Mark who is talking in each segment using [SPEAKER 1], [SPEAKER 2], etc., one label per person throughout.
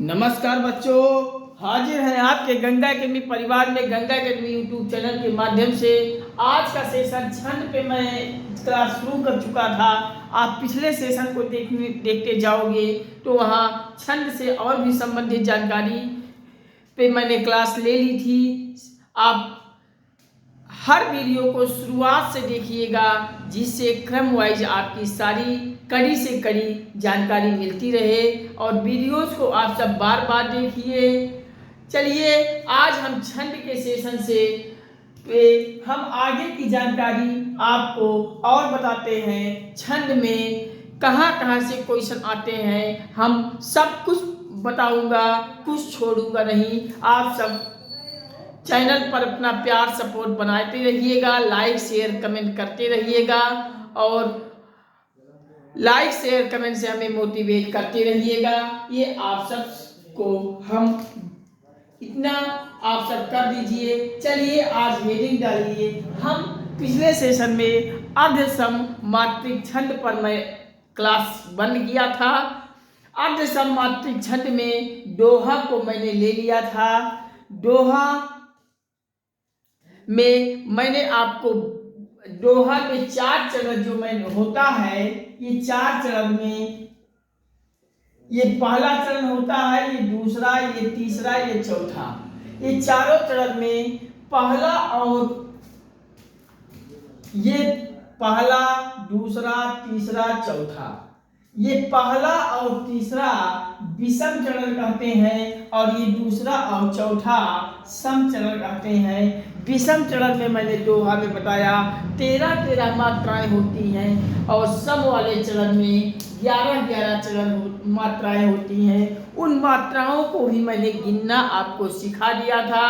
[SPEAKER 1] नमस्कार बच्चों, हाजिर हैं आपके गंगा अकेडमी परिवार में गंगा अकेडमी यूट्यूब चैनल के माध्यम से। आज का सेशन छंद पे मैं क्लास शुरू कर चुका था। आप पिछले सेशन को देखते जाओगे तो वहाँ छंद से और भी संबंधित जानकारी पे मैंने क्लास ले ली थी। आप हर वीडियो को शुरुआत से देखिएगा जिससे क्रम वाइज आपकी सारी कड़ी से कड़ी जानकारी मिलती रहे और वीडियोस को आप सब बार बार देखिए। चलिए आज हम छंद के सेशन से हम आगे की जानकारी आपको और बताते हैं। छंद में कहाँ कहाँ से क्वेश्चन आते हैं हम सब कुछ बताऊंगा, कुछ छोड़ूंगा नहीं। आप सब चैनल पर अपना प्यार सपोर्ट बनाते रहिएगा, लाइक शेयर कमेंट करते रहिएगा और लाइक शेयर कमेंट से हमें मोटिवेट करते रहिएगा। ये आप सब को हम इतना आप सब कर दीजिए। चलिए आज हेडिंग डालिए। हम पिछले सेशन में अर्धसम मात्रिक छंद पर मैं क्लास बंद किया था। अर्धसम मात्रिक छंद में दोहा को मैंने ले लिया था। दोहा में मैंने आपको दोहा में 4 चरण जो मैंने होता है, ये 4 चरण में ये पहला चरण होता है, ये दूसरा, ये तीसरा, ये चौथा। ये चारों चरण में पहला और ये पहला, दूसरा, तीसरा, चौथा, ये पहला और तीसरा विषम चरण कहते हैं और ये दूसरा और चौथा सम चरण कहते हैं। विषम चरण में मैंने दोहा में बताया 13 मात्राएं होती हैं और सम वाले चरण में 11 चरण मात्राएं होती हैं। उन मात्राओं को भी मैंने गिनना आपको सिखा दिया था।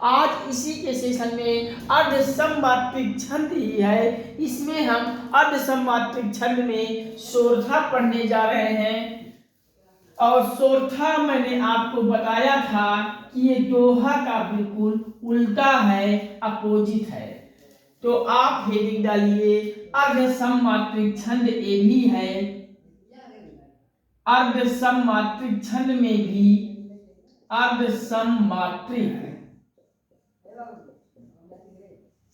[SPEAKER 1] आज इसी के सेशन में अर्धसम मात्रिक छंद ही है। इसमें हम अर्धसम मात्रिक छंद में सोरठा पढ़ने जा रहे हैं और सोरठा मैंने आपको बताया था कि ये दोहा का बिल्कुल उल्टा है, अपोजिट है। तो आप हेडिंग डालिए अर्धसम मात्रिक छंद ए भी है। अर्धसम मात्रिक छंद में भी अर्धसम मात्रिक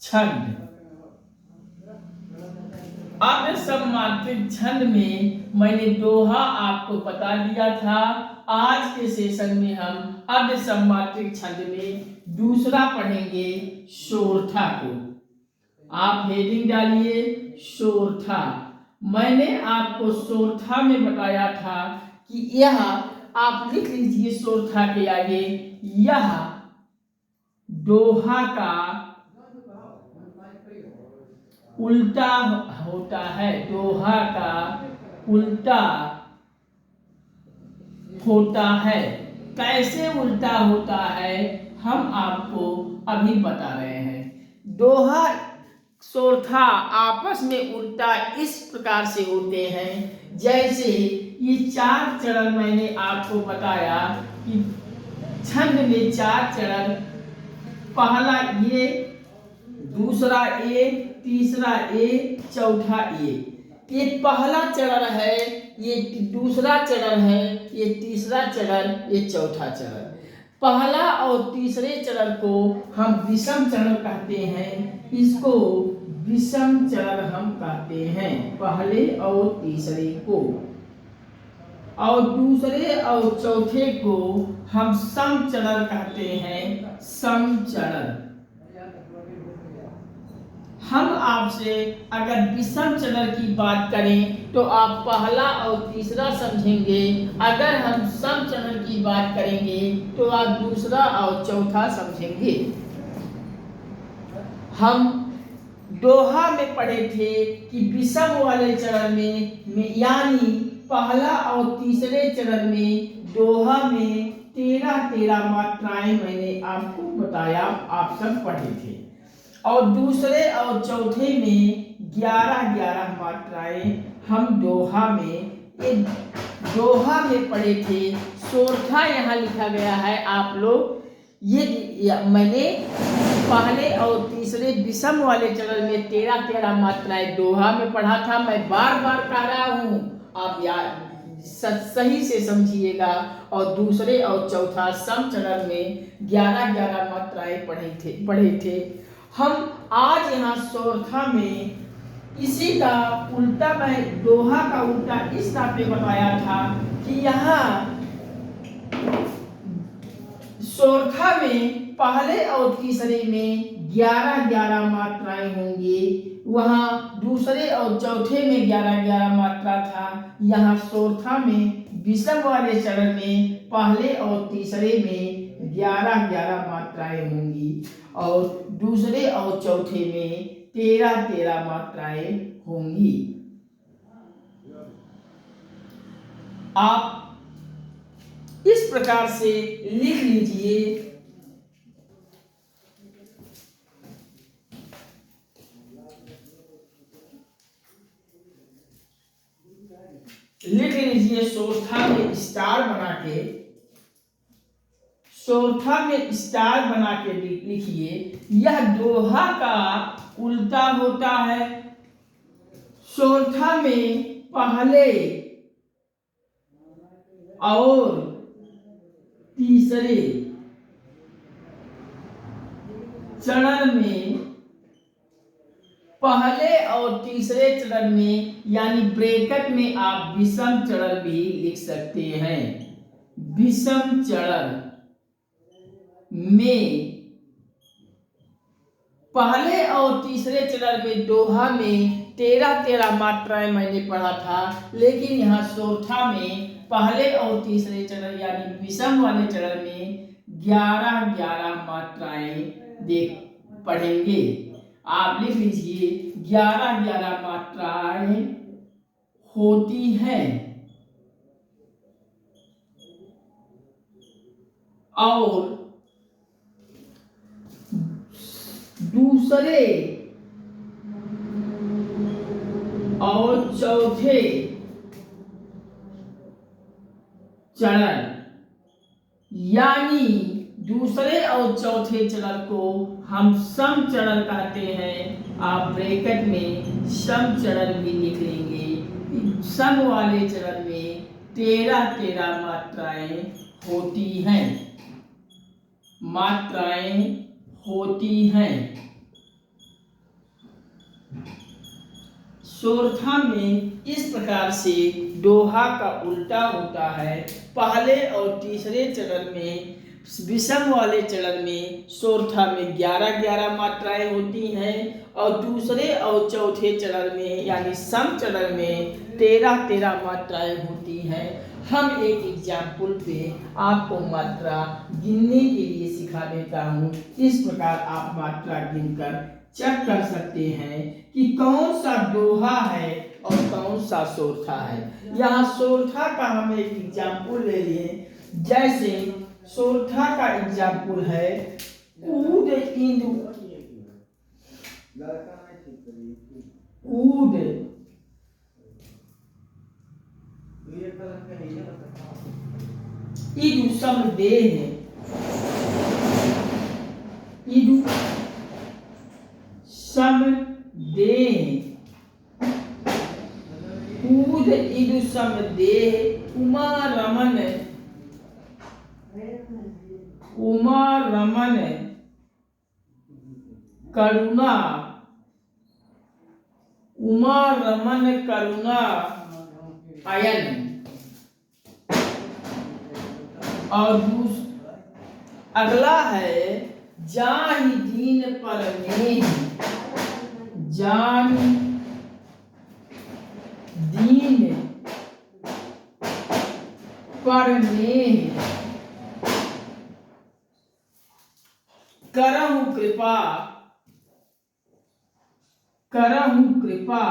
[SPEAKER 1] छंद, अर्धसम मात्रिक छंद में मैंने दोहा आपको बता दिया था। आज के सेशन में हम अर्धसम मात्रिक छंद में दूसरा पढ़ेंगे सोरठा को। आप हेडिंग डालिए सोरठा। मैंने आपको सोरठा में बताया था कि यह आप लिख लीजिए सोरठा के आगे, यह दोहा का उल्टा होता है। दोहा का उल्टा होता है। कैसे उल्टा होता है हम आपको अभी बता रहे हैं। दोहा सोरठा आपस में उल्टा इस प्रकार से होते हैं जैसे ये 4 चरण मैंने आपको बताया कि छंद में 4 चरण, पहला ये, दूसरा ए, तीसरा ए, चौथा ए। ये पहला चरण है, ये दूसरा चरण है, ये तीसरा चरण, ये चौथा चरण। पहला और तीसरे चरण को हम विषम चरण कहते हैं। इसको विषम चरण हम कहते हैं, पहले और तीसरे को। और दूसरे और चौथे को हम सम चरण कहते हैं, सम चरण। हम आपसे अगर विषम चरण की बात करें तो आप पहला और तीसरा समझेंगे। अगर हम सम चरण की बात करेंगे तो आप दूसरा और चौथा समझेंगे। हम दोहा में पढ़े थे कि विषम वाले चरण में यानी पहला और तीसरे चरण में दोहा में 13 मात्राएं मैंने आपको बताया, आप सब पढ़े थे। और दूसरे और चौथे में 11 मात्राएं हम दोहा में पढ़े थे। सोरठा यहाँ लिखा गया है, आप लोग ये मैंने पहले और तीसरे विषम वाले चरण में 13 मात्राएं दोहा में पढ़ा था। मैं बार बार कह रहा हूँ, आप याद सही से समझिएगा। और दूसरे और चौथा समचरण में 11-11 मात्राएं पढ़े थे। हम आज यहाँ चौथा में इसी का उल्टा, मैं दोहा का उल्टा इस तरह पे बताया था कि यहाँ चौथा में पहले और तीसरे में 11-11 मात्राएं होंगी, वहाँ दूसरे और चौथे में 11-11 मात्रा था। यहाँ चौथा में विषम वाले चरण में पहले और तीसरे में 11-11 मात्राएं होंगी और दूसरे और चौथे में 13-13 मात्राएं होंगी। आप इस प्रकार से लिख लीजिए। लिख लीजिए चौथा में स्टार बना के, चौथा में स्टार बना के लिखिए। यह दोहा का उल्टा होता है। चौथा में पहले और तीसरे चरण में, पहले और तीसरे चरण में यानी ब्रैकेट में आप विषम चरण भी लिख सकते हैं। विषम चरण में पहले और तीसरे चरण में दोहा में 13-13 मात्राएं मैंने पढ़ा था, लेकिन यहाँ चौथा में पहले और तीसरे चरण यानी विषम वाले चरण में 11-11 मात्राएं पढ़ेंगे। आप लिख लीजिए 11-11 मात्राएं होती हैं और दूसरे और चौथे चरण यानी दूसरे और चौथे चरण को हम सम चरण कहते हैं। आप ब्रैकेट में सम चरण भी लिख लेंगे। सम वाले चरण में 13-13 मात्राएं होती हैं, मात्राएं होती हैं। चौथा में इस प्रकार से दोहा का उल्टा होता है। पहले और तीसरे चरण में विषम वाले चरण में चौथा में 11-11 मात्राएं होती हैं और दूसरे और चौथे चरण में यानी सम चरण में 13-13 मात्राएं होती हैं। हम एक एग्जाम्पल पे आपको मात्रा गिनने के लिए सिखा देता हूँ। इस प्रकार आप मात्रा गिनकर चेक कर सकते हैं कि कौन सा दोहा है और कौन सा चौथा है। यहाँ चौथा का हम एक एग्जाम्पल ले लिए। जैसे चौथा का एग्जाम्पल है कूद इंदु, कूद इदु सम देह, इदु सम देह, कूद इदु सम देह, उमा रमन, उमा रमन करुणा, उमा रमन करुणा अयन। और अगला है जाहि दीन पर नेह, जान दीन पर नेह, करहु कृपा, करहु कृपा,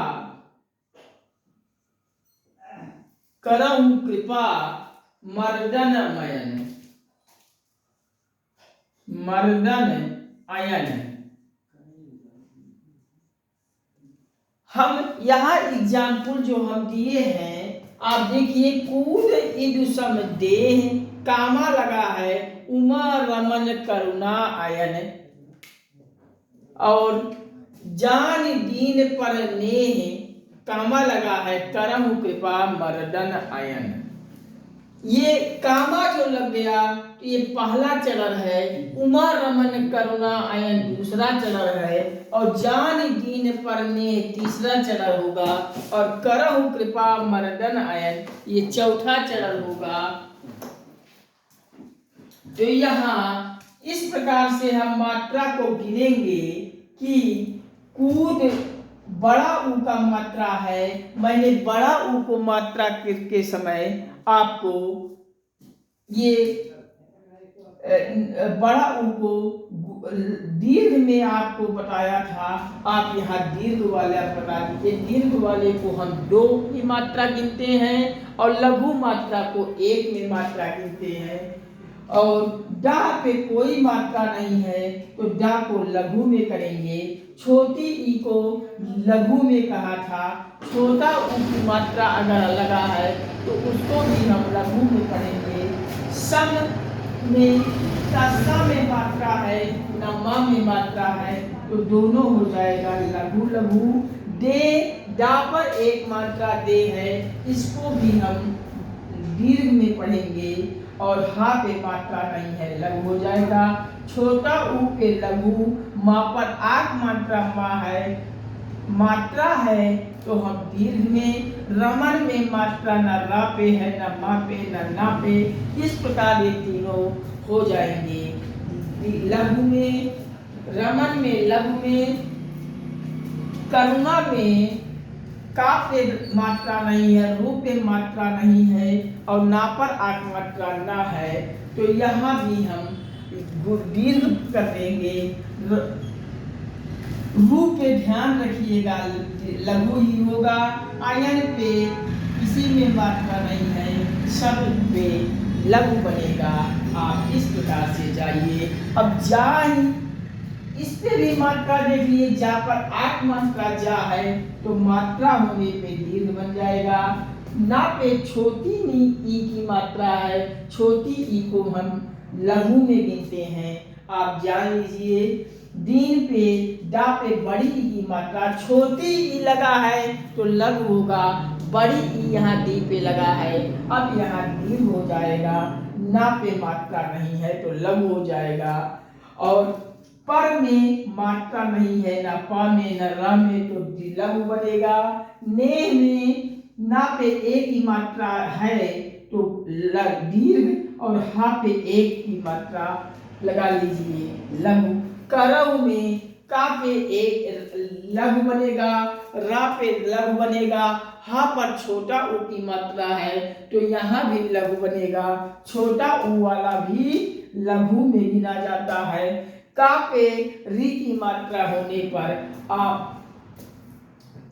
[SPEAKER 1] करहु कृपा मर्दन मयन, मर्दन अयन। हम यहाँ एग्जाम्पल जो हम दिए हैं आप देखिए, कूद इदु सम देह, कामा लगा है, उमा रमन करुणा अयन, और जान दीन पर नेह, कामा लगा है, करहु कृपा मर्दन अयन। ये कामा जो लग गया तो ये पहला चरण है, उमा रमन करुणा आयन दूसरा चरण है, और जान दीन पर ने तीसरा चरण होगा, और करहु कृपा मर्दन आयन ये चौथा चरण होगा। तो यहाँ इस प्रकार से हम मात्रा को गिनेंगे कि कूद बड़ा ऊ का मात्रा है। मैंने बड़ा ऊ को मात्रा के समय आपको ये बड़ा ऊ को दीर्घ में आपको बताया था। आप यहाँ दीर्घ वाला बता दीजिए। दीर्घ वाले को हम 2 की मात्रा गिनते हैं और लघु मात्रा को 1 में मात्रा गिनते हैं। और डा पे कोई मात्रा नहीं है तो डा को लघु में करेंगे। छोटी ई को लघु में कहा था। छोटा ऊ की मात्रा अगर लगा है तो उसको भी हम लघु में करेंगे। सम में सा में मात्रा है न मा में मात्रा है तो दोनों हो जाएगा लघु लघु। दे डा पर 1 मात्रा दे है, इसको भी हम दीर्घ में पढ़ेंगे। और हा पे मात्रा नहीं है, लघु हो जाएगा। छोटा ऊ पे लघु, मा पर 8 मात्रा मा है, मात्रा है तो हम दीर्घ में। रमन में मात्रा न रा पे है, न मा पे, न ना पे। इस प्रकार ये तीनों हो जाएंगे। लघु में, रमन में, लघु में, करुणा में का पे मात्रा नहीं है, रू पे मात्रा नहीं है और ना पर 8 मात्रा ना है तो यहाँ भी हम दीर्घ कर देंगे। रू पे ध्यान रखिएगा, लघु ही होगा। आयन पे किसी में मात्रा नहीं है, शब्द पे लघु बनेगा। आप इस प्रकार से जाइए। अब जाहि, इस पे भी मात्रा देखिए। जा पर 8 मात्रा जा है तो मात्रा होने पे दीर्घ बन जाएगा। ना पे छोटी ई की मात्रा है, छोटी ई को हम लघु में गिनते हैं। आप जान लीजिए। दीन पे डा पे बड़ी ई की मात्रा, छोटी ई लगा है तो लघु होगा, बड़ी ई यहाँ डी पे लगा है, अब यहाँ दीर्घ हो जाएगा। ना पे मात्रा नहीं है तो लघु हो जाएगा। और पर में मात्रा नहीं है, ना पा में न रा में तो लघु बनेगा। ने में ना पे 1 की मात्रा है तो दीर्घ, और हा पे 1 की मात्रा लगा लीजिए लघु। करऊ में का पे 1 लघु बनेगा, रा पे लघु बनेगा, हा पर छोटा ऊ की मात्रा है तो यहाँ भी लघु बनेगा। छोटा ऊ वाला भी लघु में गिना जाता है। का पे री की मात्रा होने पर आप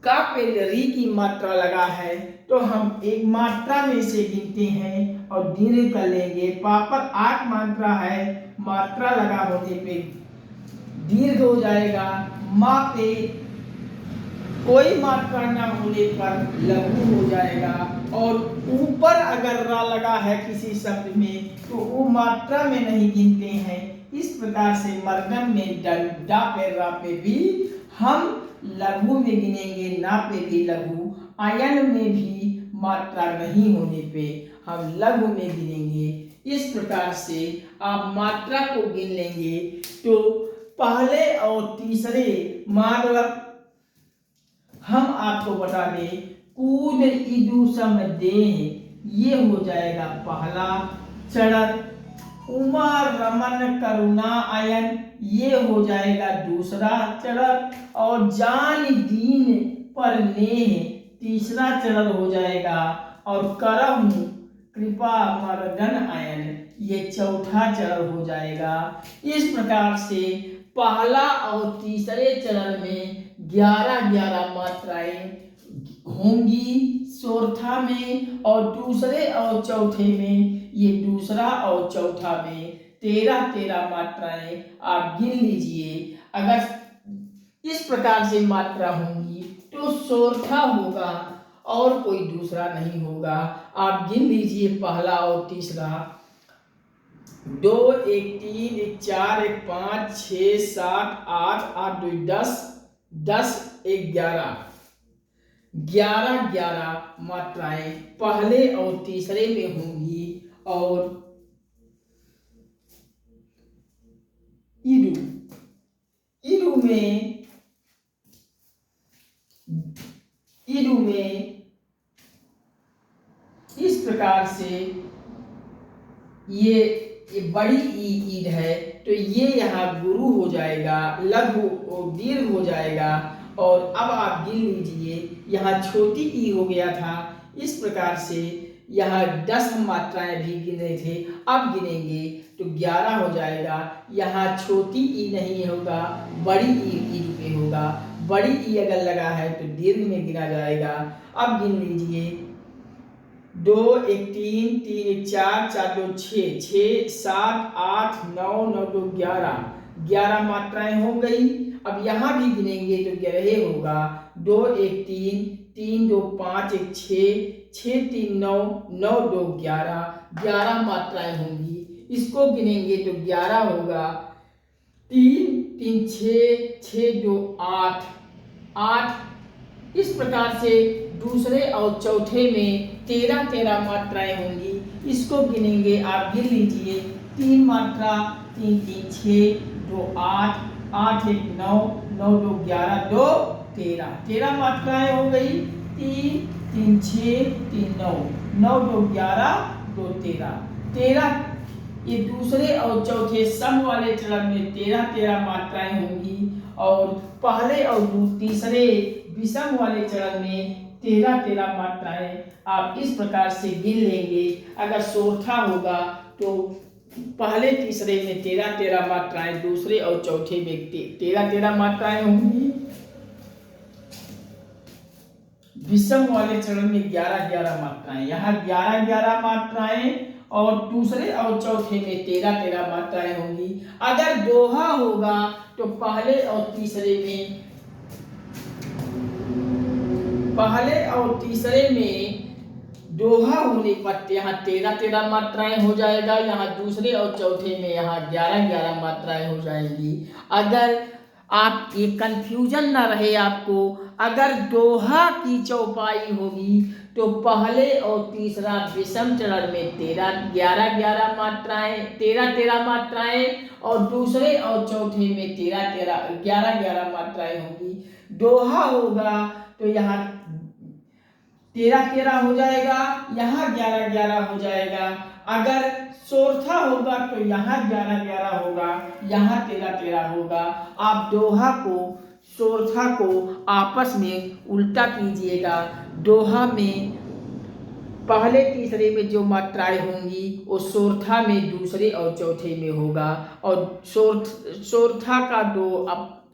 [SPEAKER 1] का पे री की मात्रा लगा है तो हम एक मात्रा में से गिनते हैं और दीर्घ कर लेंगे। पा पर 8 मात्रा है, मात्रा लगा होने पे दीर्घ हो जाएगा। मा पे कोई मात्रा न होने पर लघु हो जाएगा। और ऊपर अगर रा लगा है किसी शब्द में तो वो मात्रा में नहीं गिनते हैं। इस प्रकार से मर्दम में डा पे रा पे भी हम लघु में गिनेंगे, ना पे भी लघु। आयन में भी मात्रा नहीं होने पे हम लघु में गिनेंगे। इस प्रकार से आप मात्रा को गिन लेंगे तो पहले और तीसरे मार्ग हम आपको बता दें। कूद इदु सम देह, ये हो जाएगा पहला चरण। उमा रमन करुणा आयन, ये हो जाएगा दूसरा चरण। और जान दीन पर नेह, तीसरा चरण हो जाएगा। और करम कृपा मर्दन आयन, ये चौथा चरण हो जाएगा। इस प्रकार से पहला और तीसरे चरण में 11-11 मात्राएं होंगी चौथा में, और दूसरे और चौथे में ये दूसरा और चौथा में 13-13 मात्राएं आप गिन लीजिए। अगर इस प्रकार से मात्रा होंगी तो चौथा होगा और कोई दूसरा नहीं होगा। आप गिन लीजिए पहला और तीसरा। 2 1 3 1 4 1 5 6 7 8 8 2 10 10 1 11 11 11 मात्राएं पहले और तीसरे में होंगी। और इरु। इरु में इस प्रकार से ये बड़ी ईद है, तो ये यहाँ गुरु हो जाएगा, लघु और दीर्घ हो जाएगा। और अब आप गिन लीजिए, यहाँ छोटी ई हो गया था। इस प्रकार से यहाँ 10 हम मात्राएं भी गिने थे, अब गिनेंगे तो 11 हो जाएगा। यहाँ छोटी ई नहीं होगा, बड़ी ई पे होगा। बड़ी ई अगर लगा है तो दीर्घ में गिना जाएगा। अब गिन लीजिए, 2 1 3 3 1 4 4 2 6 6 7 8 9 9 2 11 11 मात्राएं हो गई। अब यहाँ भी गिनेंगे तो 11 होगा। 2 1 3 3 2 5 1 6 6 3 9 9 2 11 11 मात्राएं होंगी। इसको गिनेंगे तो 11 होगा। 3 3 6 6 2 8 8। इस प्रकार से दूसरे और चौथे में 13 मात्राएं होंगी। इसको गिनेंगे, आप गिन लीजिए। 3 मात्रा, 3 3 6 2 8 8 1 9 9 2 11 2 13 मात्राएं हो गई। 3 3 6 3 9 9 2 11 2 13। ये दूसरे और चौथे सम वाले चरण में 13 मात्राएं होंगी और पहले और तीसरे विषम वाले चरण में 13 मात्राएं आप इस प्रकार से गिन लेंगे। अगर चौथा होगा तो पहले तीसरे में 13 मात्राएं, दूसरे और चौथे में 13 मात्राएं होंगी। विषम वाले चरण में 11 मात्राएं, यहाँ 11 मात्राएं और दूसरे और चौथे में 13 मात्राएं होंगी। अगर दोहा होगा तो पहले और तीसरे में दोहा होने पर यहाँ 13 मात्राएं हो जाएगा। यहाँ दूसरे और चौथे में यहाँ 11 मात्राएं हो जाएंगी। अगर आप ये कंफ्यूजन ना रहे आपको, अगर दोहा की चौपाई होगी तो पहले और तीसरा विषम चरण में 11 मात्राएं 13 मात्राएं और दूसरे और चौथे में 11 मात्राएं होंगी। दोहा होगा तो यहाँ 13 हो जाएगा, यहाँ 11 हो जाएगा। अगर चौथा होगा तो यहाँ 11 होगा, यहाँ 13 होगा। आप दोहा को चौथा को आपस में उल्टा कीजिएगा। दोहा में पहले तीसरे में जो मात्राएं होंगी वो चौथा में दूसरे और चौथे में होगा और चौथा का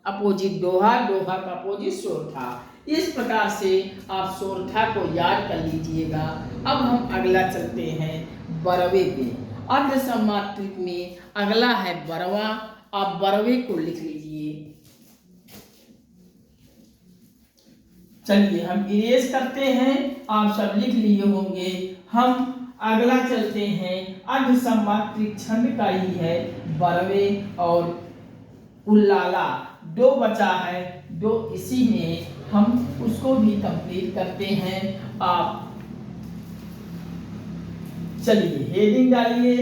[SPEAKER 1] अपोजिट दोहा का अपोजिट चौथा। इस प्रकार से आप चौथा को याद कर लीजिएगा। अब हम अगला चलते हैं बरवे पे। अर्ध समात्रिक में अगला है बरवा। आप बरवे को लिख लीजिए। चलिए हम इरेज करते हैं, आप सब लिख लिए होंगे। हम अगला चलते हैं, अर्ध समात्रिक छंद का ही है बरवे और उल्लाला। 2 बचा है, 2 इसी में हम उसको भी कंप्लीट करते हैं। आप चलिए हेडिंग डालिए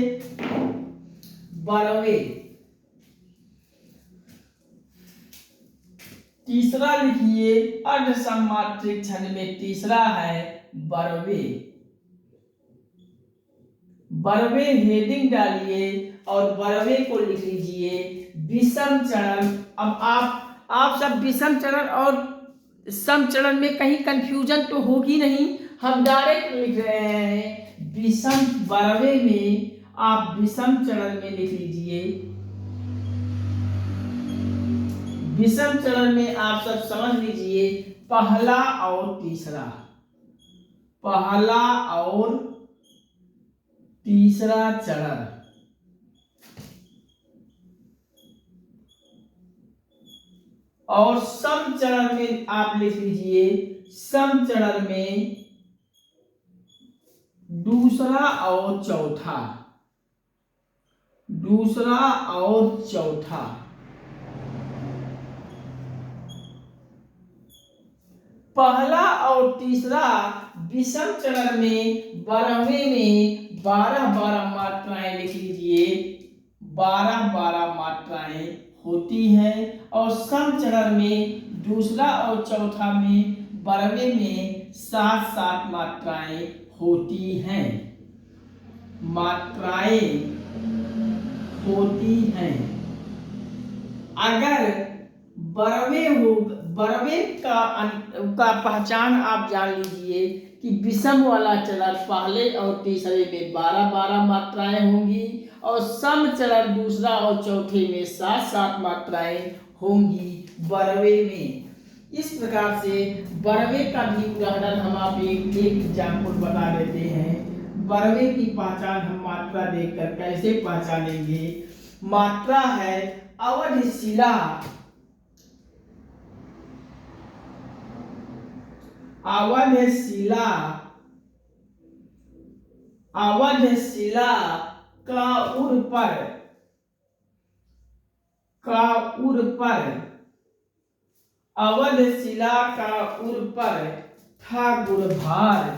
[SPEAKER 1] बरवे। तीसरा लिखिए, अर्ध समात्रिक छंद में तीसरा है बरवे। बरवे हेडिंग डालिए और बरवे को लिख लीजिए विषम चरण। अब आप सब विषम चरण और सम चरण में कहीं कंफ्यूजन तो होगी नहीं, हम डायरेक्ट लिख रहे हैं विषम। बरवे में आप विषम चरण में लिख लीजिए। विषम चरण में आप सब समझ लीजिए पहला और तीसरा, पहला और तीसरा चरण। और सम चरण में आप लिख लीजिए, सम चरण में दूसरा और चौथा, दूसरा और चौथा। पहला और तीसरा विषम चरण में 12वें में 12 मात्राएं लिख लीजिए, 12 मात्राएं होती हैं। और समचरण में दूसरा और चौथा में बरवे में 7 मात्राएं होती हैं, मात्राएं होती हैं। अगर बरवे का पहचान आप जान लीजिए कि विषम वाला चरण पहले और तीसरे में 12 मात्राएं होंगी और सम चरण दूसरा और चौथे में 7 मात्राएं होंगी बरवे में। इस प्रकार से बरवे का भी उदाहरण हम आप एक एग्जाम्पल बता देते हैं। बरवे की पहचान हम मात्रा देखकर कैसे पहचानेंगे। मात्रा है अवधिशिला, अवधिशिला, अवधिशिला का उर पर, का उर पर, अवधिशिला का उर पर था गुणभार,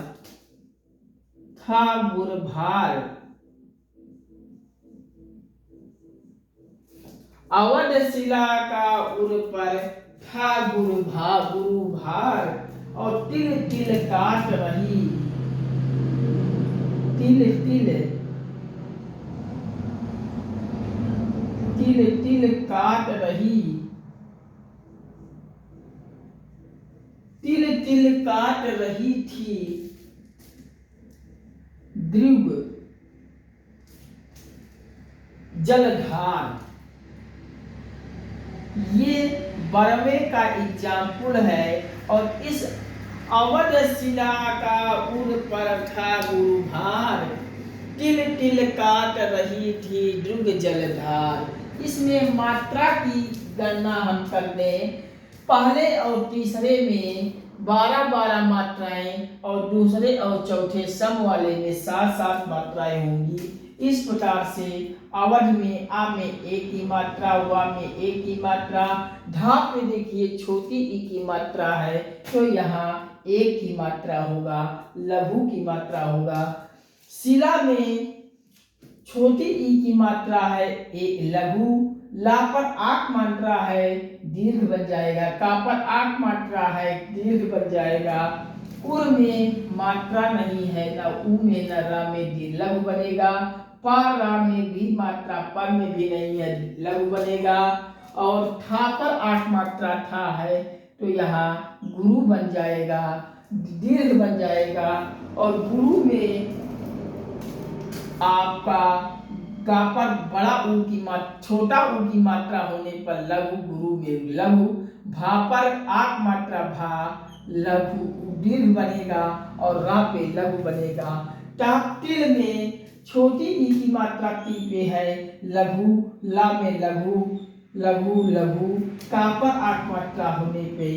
[SPEAKER 1] था गुणभार, अवधिशिला का उर पर था गुरुभार और तिल तिल काट रही, तिल तिल, तिल तिल काट रही, तिल तिल काट रही थी दृग जलधार। ये बरवे का एग्जाम्पल है। और इस अवधिशिला का उर पर था गुरुभार, तिल तिल काट रही थी दृग जलधार। इसमें मात्रा की गणना हम कर दें, पहले और तीसरे में 12 मात्राएं और दूसरे और चौथे सम वाले में 7 मात्राएं होंगी। इस प्रकार से अवध में आ में एक की मात्रा, वा में एक की मात्रा, धाप में देखिए छोटी ई की मात्रा है तो यहाँ एक की मात्रा होगा, लघु की मात्रा होगा। शिला में छोटी ई की मात्रा है एक लघु, ला पर 8 मात्रा है दीर्घ बन जाएगा, का पर 8 मात्रा है दीर्घ बन जाएगा। उर में मात्रा नहीं है, न उ में न रा में लघु बनेगा, पर रा में भी मात्रा पर में भी नहीं है लघु बनेगा। और था पर 8 मात्रा था है तो यहाँ गुरु बन जाएगा, दीर्घ बन जाएगा। और गुरु में आपका गा पर बड़ा ऊ की मात्रा, छोटा ऊ की मात्रा होने पर लघु, गुरु में लघु, भा पर 8 मात्रा भा लघु दीर्घ बनेगा और रा पे लघु बनेगा। तिल में छोटी ई की मात्रा ती पे है लघु, ला में लघु लघु लघु, का पर 8 मात्रा होने पे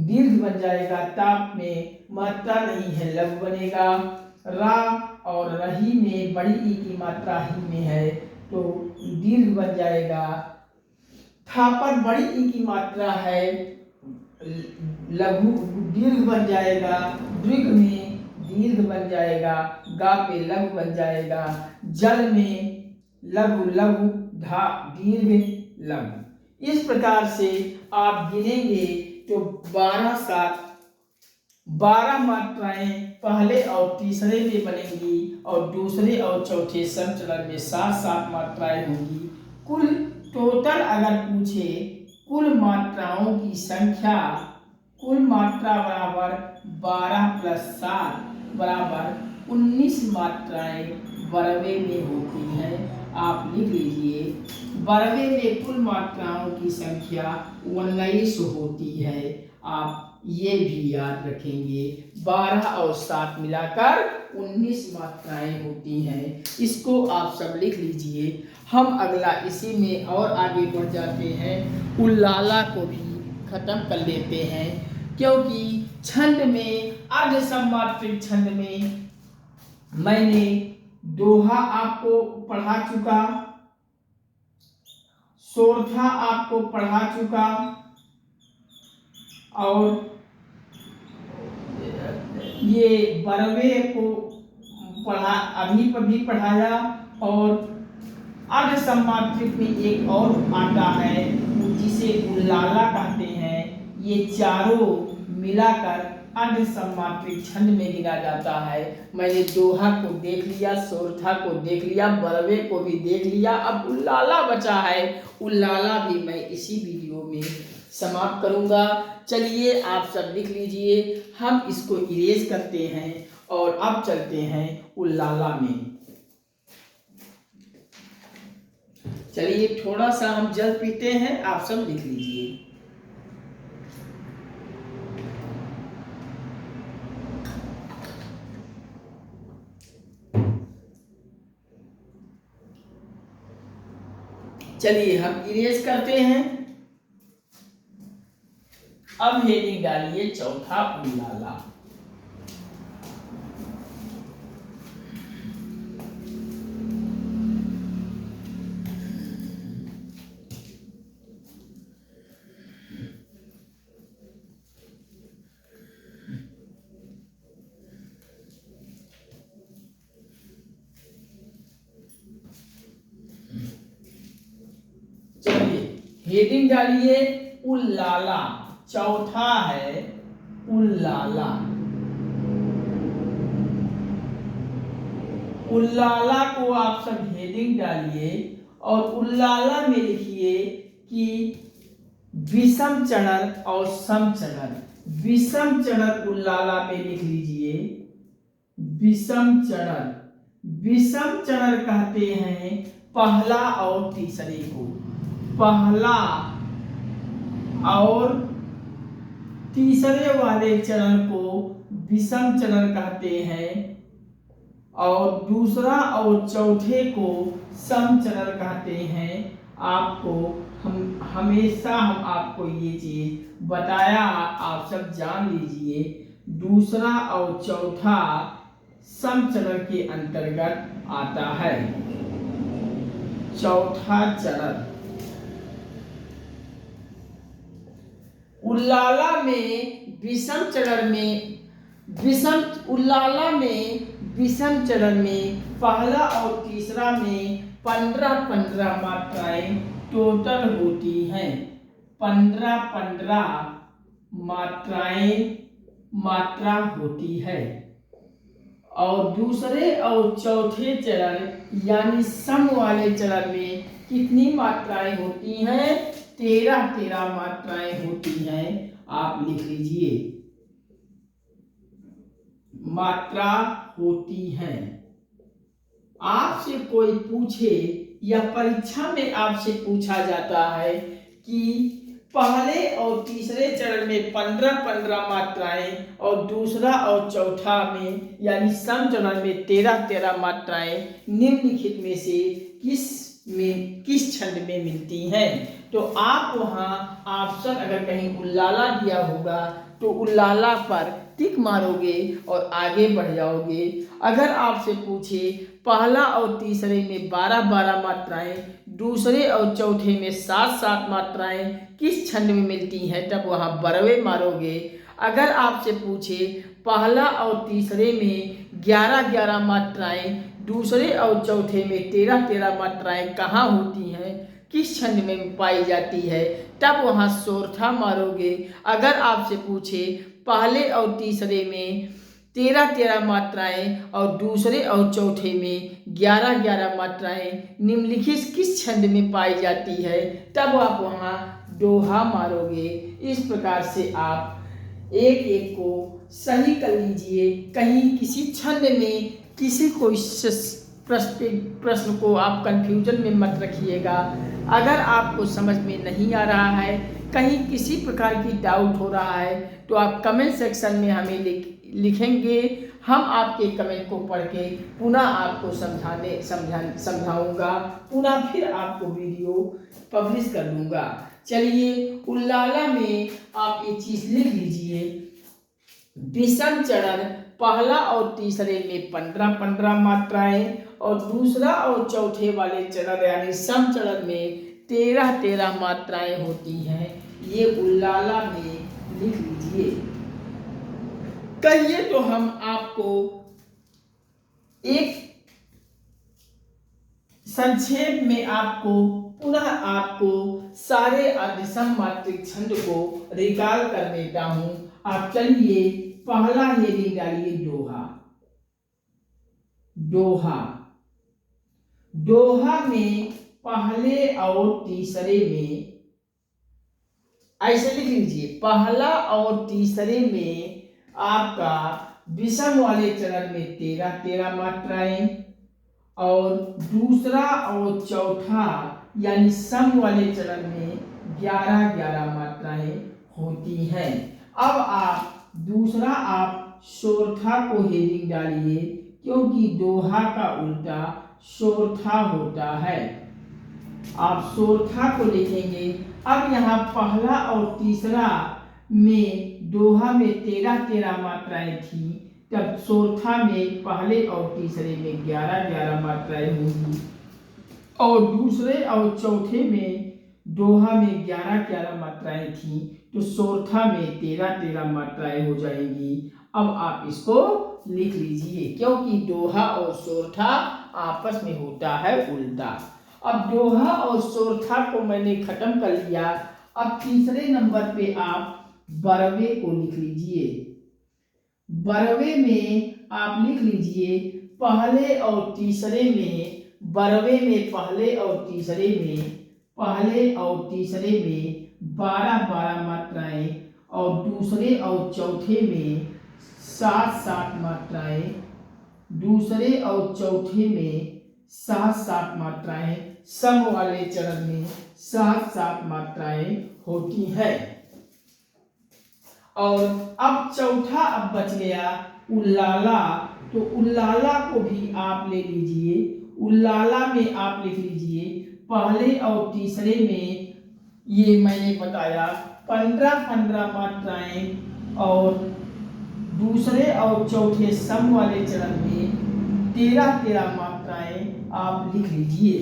[SPEAKER 1] दीर्घ बन जाएगा, ताप में मात्रा नहीं है लघु बनेगा। रा और रही में बड़ी ई की मात्रा ही में है तो दीर्घ बन जाएगा। था पर बड़ी ई की मात्रा है लघु दीर्घ बन जाएगा, दीर्घ में दीर्घ बन जाएगा, गा पे लघु बन जाएगा। जल में लघु लघु, धा दीर्घ लघु। इस प्रकार से आप गिनेंगे तो 12 मात्राएं पहले और तीसरे में बनेंगी और दूसरे और चौथे संचलन में 7 मात्राएं होंगी। कुल टोटल अगर पूछे कुल मात्राओं की संख्या, कुल मात्रा बराबर 12 + 7 बराबर 19 मात्राएं बरवे में होती हैं। आप लिख लीजिए, बरवे में कुल मात्राओं की संख्या 19 होती है। आप ये भी याद रखेंगे, 12 और 7 मिलाकर 19 मात्राएं होती हैं। इसको आप सब लिख लीजिए। हम अगला इसी में और आगे बढ़ जाते हैं, उल्लाला को भी खत्म कर लेते हैं, क्योंकि छंद में अर्धसमात्रिक छंद में मैंने दोहा आपको पढ़ा चुका, सोरठा आपको पढ़ा चुका और ये बरवे को अभी भी पढ़ाया। और अर्ध समात्रिक में एक और आता है जिसे उल्लाला कहते हैं। ये चारों मिलाकर अर्ध समात्रिक छंद में गिना जाता है। मैंने दोहा को देख लिया, सोरठा को देख लिया, बरवे को भी देख लिया, अब उल्लाला बचा है। उल्लाला भी मैं इसी वीडियो में समाप्त करूंगा। चलिए आप सब लिख लीजिए, हम इसको इरेज करते हैं और अब चलते हैं उल्लाला में। चलिए थोड़ा सा हम जल पीते हैं, आप सब लिख लीजिए। चलिए हम इरेज करते हैं। अब हेडिंग डालिए चौथा उल्लाला। हेडिंग डालिए उल्लाला, चौथा है उल्लाला। उल्लाला को आप सब हेडिंग डालिए और उल्लाला में लिखिए कि विषम चरण और सम चरण। विषम चरण उल्लाला में लिख लीजिए विषम चरण। विषम चरण कहते हैं पहला और तीसरे को। पहला और तीसरे वाले चरण को विषम चरण कहते हैं और दूसरा और चौथे को सम चरण कहते हैं। आपको हमेशा हम आपको ये चीज बताया, आप सब जान लीजिए। दूसरा और चौथा सम चरण के अंतर्गत आता है। चौथा चरण उल्लाला में विषम चरण में उल्लाला में विषम चरण में पहला और तीसरा में 15-15 मात्राएं टोटल होती हैं। 15-15 मात्रा होती है। और दूसरे और चौथे चरण यानी सम वाले चरण में कितनी मात्राएं होती हैं? 13 मात्राएं होती हैं। आप लिख लीजिए मात्रा होती हैं। आपसे कोई पूछे या परीक्षा में आपसे पूछा जाता है कि पहले और तीसरे चरण में 15-15 मात्राएं और दूसरा और चौथा में यानी सम चरण में 13 मात्राएं निम्नलिखित में से किस छंद में मिलती हैं? तो आप वहां ऑप्शन अगर कहीं उल्लाला दिया होगा तो उल्लाला पर टिक मारोगे और आगे बढ़ जाओगे। अगर आपसे पूछे पहला और तीसरे में 12 मात्राएं, दूसरे और चौथे में 7 मात्राएं किस छंद में मिलती हैं, तब वहां बरवे मारोगे। अगर आपसे पूछे पहला और तीसरे में 11 मात्राएं, दूसरे और चौथे में 13 मात्राएं कहाँ होती हैं, किस छंद में पाई जाती है, तब वहां सोरठा मारोगे। अगर आपसे पूछे पहले और तीसरे में 13 मात्राएं और दूसरे और चौथे में 11 मात्राएं निम्नलिखित किस छंद में पाई जाती है, तब आप वहां दोहा मारोगे। इस प्रकार से आप एक एक को सही कर लीजिए। कहीं किसी छंद में किसी को प्रश्न को आप कंफ्यूजन में मत रखिएगा। अगर आपको समझ में नहीं आ रहा है, कहीं किसी प्रकार की डाउट हो रहा है, तो आप कमेंट सेक्शन में हमें लिखेंगे। हम आपके कमेंट को पढ़ के पुनः आपको समझाऊंगा, पुनः फिर आपको वीडियो पब्लिश कर दूंगा। चलिए उल्लाला में आप ये चीज लिख लीजिए। विषम चरण पहला और तीसरे में 15 मात्राएं और दूसरा और चौथे वाले चरण यानी सम चरण में 13 मात्राएं होती हैं। ये उल्लाला में लिख लीजिए। कहिए तो हम आपको एक संक्षेप में पुनः आपको सारे अर्धसम मात्रिक छंद को रिकॉल कर देता हूं। आप चलिए पहला हेडिंग डालिए दोहा। दोहा, दोहा में पहले और तीसरे में ऐसे लिख लीजिए, पहला और तीसरे में आपका विषम वाले चरण में 13 मात्राएं और दूसरा और चौथा यानी सम वाले चरण में 11 मात्राएं होती हैं। अब दूसरा आप सोरठा को हेडिंग डालिए, क्योंकि दोहा का उल्टा सोरठा होता है। आप सोरठा को लिखेंगे। अब यहाँ पहला और तीसरा में दोहा में 13 मात्राएं थी, तब सोरठा में पहले और तीसरे में 11 मात्राएं होंगी और दूसरे और चौथे में दोहा में 11 मात्राएं थी, तो सोरठा में 13 मात्राएं हो जाएंगी। अब आप इसको लिख लीजिए, क्योंकि दोहा और सोरठा आपस में होता है उल्टा। अब दोहा और सोरठा को मैंने खत्म कर लिया। अब तीसरे नंबर पे आप बरवे को लिख लीजिए। बरवे में आप लिख लीजिए पहले और तीसरे में, बरवे में पहले और तीसरे में 12 मात्राएं और दूसरे और चौथे में 7 मात्राएं, दूसरे और चौथे में 7 मात्राएं, सम वाले चरण में 7 मात्राएं होती है। और अब चौथा अब बच गया उल्लाला, तो उल्लाला को भी आप ले लीजिए। उल्लाला में आप लिख लीजिए पहले और तीसरे में, ये मैंने बताया 15 मात्राएं और दूसरे और चौथे सम वाले चरण में 13 मात्राएं आप लिख लीजिए।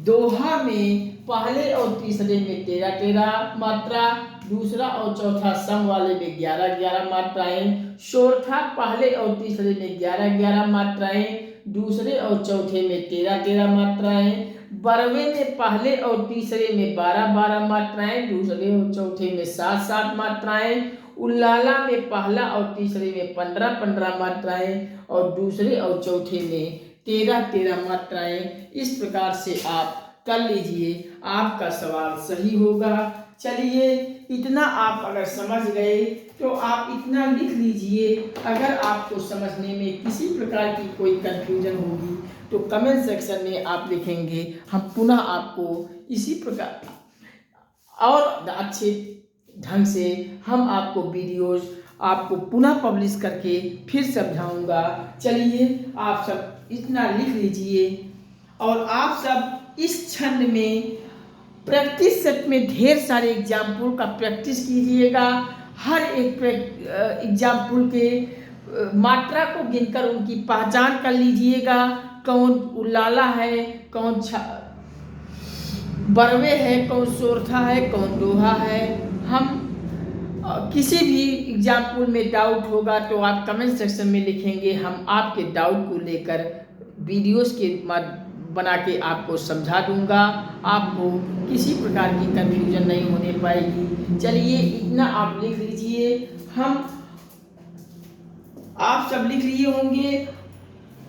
[SPEAKER 1] दोहा में पहले और तीसरे में 13 मात्रा, दूसरा और चौथा सम वाले में 11 मात्राएं, सोरठा पहले और तीसरे में 11 मात्राएं, दूसरे और चौथे में 13 मात्राएं, बरवे में पहले और तीसरे में 12 मात्राएं, दूसरे और चौथे में 7 मात्राएं, उल्लाला में पहला और तीसरे में 15 मात्राएं और दूसरे और चौथे में 13 मात्राएं। इस प्रकार से आप कर लीजिए, आपका सवाल सही होगा। चलिए, इतना आप अगर समझ गए तो आप इतना लिख लीजिए। अगर आपको समझने में किसी प्रकार की कोई कंफ्यूजन होगी तो कमेंट सेक्शन में आप लिखेंगे, हम पुनः आपको इसी प्रकार और अच्छे ढंग से हम आपको वीडियोस आपको पुनः पब्लिश करके फिर समझाऊंगा। चलिए, आप सब इतना लिख लीजिए और आप सब इस छंद में प्रैक्टिस सेट में ढेर सारे एग्जाम्पल का प्रैक्टिस कीजिएगा। हर एक एग्जाम्पल के मात्रा को गिनकर उनकी पहचान कर लीजिएगा, कौन उल्लाला है, कौन बरवे है, कौन सोरठा है, कौन दोहा है। हम किसी भी एग्जाम्पल में डाउट होगा तो आप कमेंट सेक्शन में लिखेंगे, हम आपके डाउट को लेकर वीडियोस के बना के आपको समझा दूंगा। आपको किसी प्रकार की कंफ्यूजन नहीं होने पाएगी। चलिए, इतना आप लिख लीजिए। आप सब लिख लिए होंगे।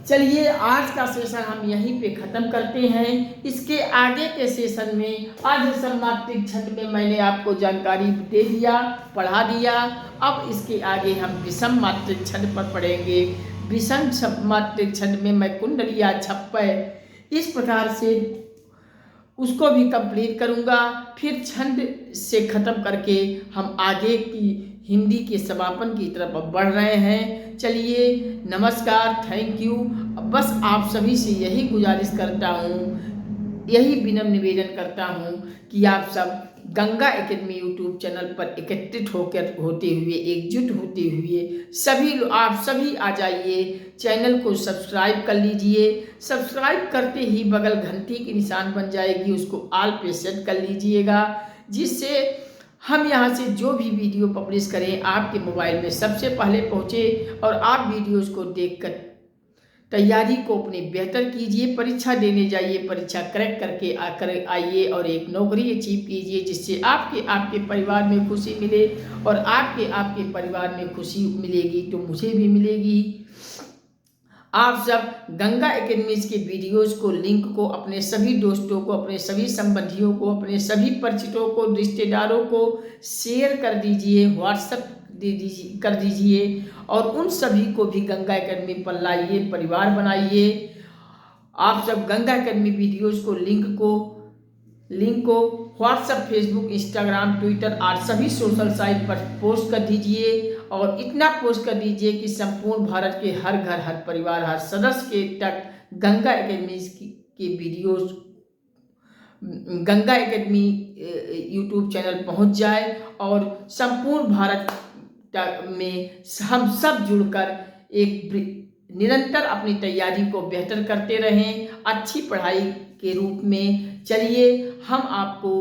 [SPEAKER 1] चलिए, आज का सेशन हम यहीं पे ख़त्म करते हैं। इसके आगे के सेशन में अर्धसम मात्रिक छंद में मैंने आपको जानकारी दे दिया, पढ़ा दिया। अब इसके आगे हम विषम मात्रिक छंद पर पढ़ेंगे। विषम मात्रिक छंद में मैं कुंडलिया, छप्पय, इस प्रकार से उसको भी कंप्लीट करूँगा। फिर छंद से ख़त्म करके हम आगे की हिंदी के समापन की तरफ बढ़ रहे हैं। चलिए, नमस्कार, थैंक यू। बस आप सभी से यही गुजारिश करता हूँ, यही विनम्र निवेदन करता हूँ कि आप सब गंगा एकेडमी यूट्यूब चैनल पर एकत्रित होते हुए, एकजुट होते हुए आप सभी आ जाइए। चैनल को सब्सक्राइब कर लीजिए। सब्सक्राइब करते ही बगल घंटी की निशान बन जाएगी, उसको ऑल पे सेट कर लीजिएगा, जिससे हम यहाँ से जो भी वीडियो पब्लिश करें आपके मोबाइल में सबसे पहले पहुँचे और आप वीडियोज़ को देखकर तैयारी को अपने बेहतर कीजिए, परीक्षा देने जाइए, परीक्षा क्रैक करके आकर आइए और एक नौकरी अचीव कीजिए, जिससे आपके परिवार में खुशी मिले और आपके परिवार में खुशी मिलेगी तो मुझे भी मिलेगी। आप सब गंगा एकेडमीज के वीडियोस को, लिंक को अपने सभी दोस्तों को, अपने सभी संबंधियों को, अपने सभी परिचितों को, रिश्तेदारों को शेयर कर दीजिए, व्हाट्सएप कर दीजिए और उन सभी को भी गंगा एकेडमी पर लाइए, परिवार बनाइए। आप सब गंगा एकेडमी वीडियोस को, लिंक को व्हाट्सएप, फेसबुक, इंस्टाग्राम, ट्विटर और सभी सोशल साइट पर पोस्ट कर दीजिए और इतना पोस्ट कर दीजिए कि संपूर्ण भारत के हर घर, हर परिवार, हर सदस्य के तक गंगा एकेडमी के videos, Ganga academy YouTube channel पहुंच जाए और संपूर्ण भारत में हम सब जुड़कर एक निरंतर अपनी तैयारी को बेहतर करते रहें, अच्छी पढ़ाई के रूप में। चलिए, हम आपको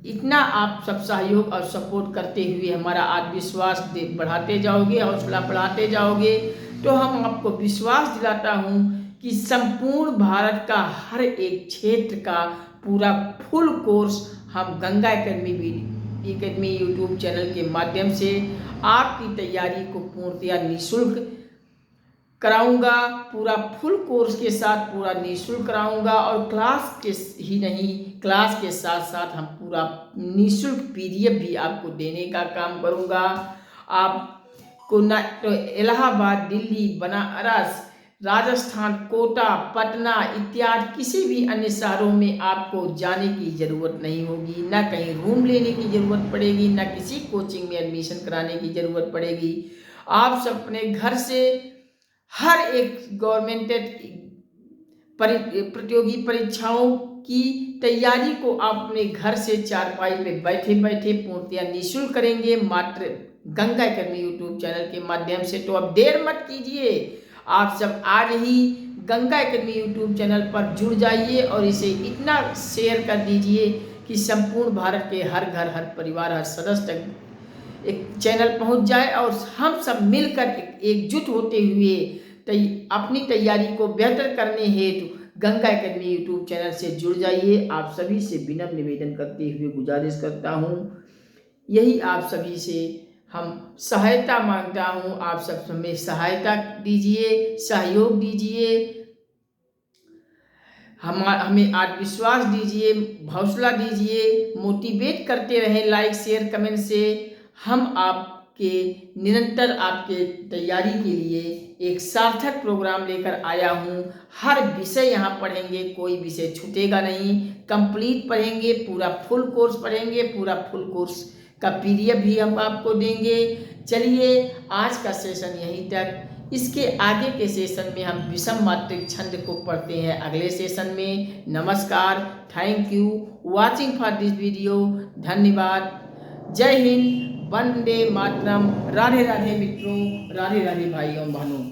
[SPEAKER 1] इतना आप सब सहयोग और सपोर्ट करते हुए हमारा आत्मविश्वास बढ़ाते जाओगे, हौसला बढ़ाते जाओगे, तो हम आपको विश्वास दिलाता हूँ कि संपूर्ण भारत का हर एक क्षेत्र का पूरा फुल कोर्स हम गंगा एकेडमी यूट्यूब चैनल के माध्यम से आपकी तैयारी को पूर्णतया निःशुल्क कराऊंगा। पूरा फुल कोर्स के साथ पूरा निःशुल्क कराऊंगा और क्लास के ही नहीं, क्लास के साथ साथ हम पूरा निःशुल्क पीडीएफ भी आपको देने का काम करूंगा। आपको न तो इलाहाबाद, दिल्ली, बनारस, राजस्थान, कोटा, पटना इत्यादि किसी भी अन्य शहरों में आपको जाने की ज़रूरत नहीं होगी, न कहीं रूम लेने की ज़रूरत पड़ेगी, न किसी कोचिंग में एडमिशन कराने की ज़रूरत पड़ेगी। आप सब अपने घर से हर एक गवर्नमेंटेड प्रतियोगी परीक्षाओं की तैयारी को आप अपने घर से चारपाई पे बैठे बैठे पूर्णतया निःशुल्क करेंगे, मात्र गंगा एकेडमी यूट्यूब चैनल के माध्यम से। तो अब देर मत कीजिए, आप सब आज ही गंगा एकेडमी यूट्यूब चैनल पर जुड़ जाइए और इसे इतना शेयर कर दीजिए कि संपूर्ण भारत के हर घर, हर परिवार, हर सदस्य तक एक चैनल पहुंच जाए और हम सब मिलकर एकजुट होते हुए अपनी तैयारी को बेहतर करने हेतु गंगा एकेडमी यूट्यूब चैनल से जुड़ जाइए। आप सभी से विनम्र निवेदन करते हुए गुजारिश करता हूं, यही आप सभी से हम सहायता मांगता हूं। आप सब हमें सहायता दीजिए, सहयोग दीजिए, हमें आत्मविश्वास दीजिए, हौसला दीजिए, मोटिवेट करते रहें लाइक, शेयर, कमेंट से। हम आपके निरंतर आपके तैयारी के लिए एक सार्थक प्रोग्राम लेकर आया हूँ। हर विषय यहाँ पढ़ेंगे, कोई विषय छूटेगा नहीं, कंप्लीट पढ़ेंगे, पूरा फुल कोर्स पढ़ेंगे, पूरा फुल कोर्स का पीडीएफ भी हम आपको देंगे। चलिए, आज का सेशन यहीं तक। इसके आगे के सेशन में हम विषम मात्रिक छंद को पढ़ते हैं अगले सेशन में। नमस्कार, thank you watching for this video. धन्यवाद। जय हिंद, वंदे मातरम। राधे राधे मित्रों, राधे राधे भाइयों बहनों।